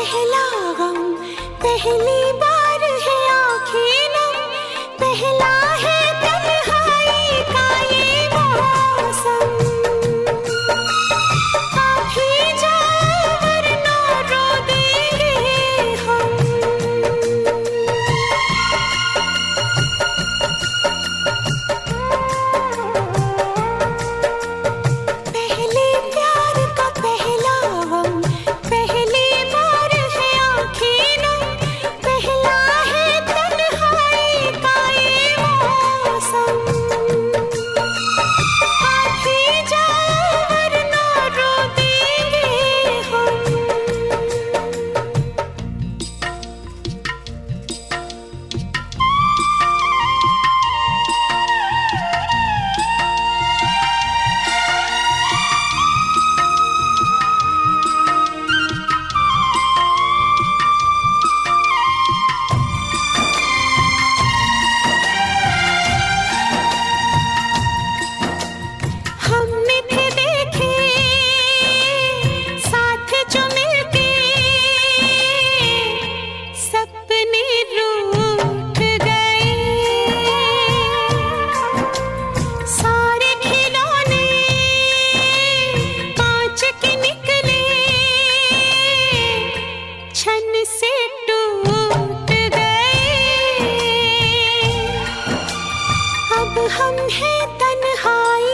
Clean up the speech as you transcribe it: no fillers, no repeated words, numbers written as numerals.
पहला गम, पहली बार है आँखें नम, पहला है तन्हाई का ये मौसम। आप ही जाओ वरना रो देंगे हम। पहले प्यार का पहला गम, पहली बार है आँखें नम, पहला है तन्हाई का ये मौसम। आप ही जाओ वरना रो देंगे हम। हमने थे देखे साथ जो मिलके, सपने रूठ गए। सारे खिलौने कांच के निकले, छन से टूट गए। अब हम हैं तन्हाई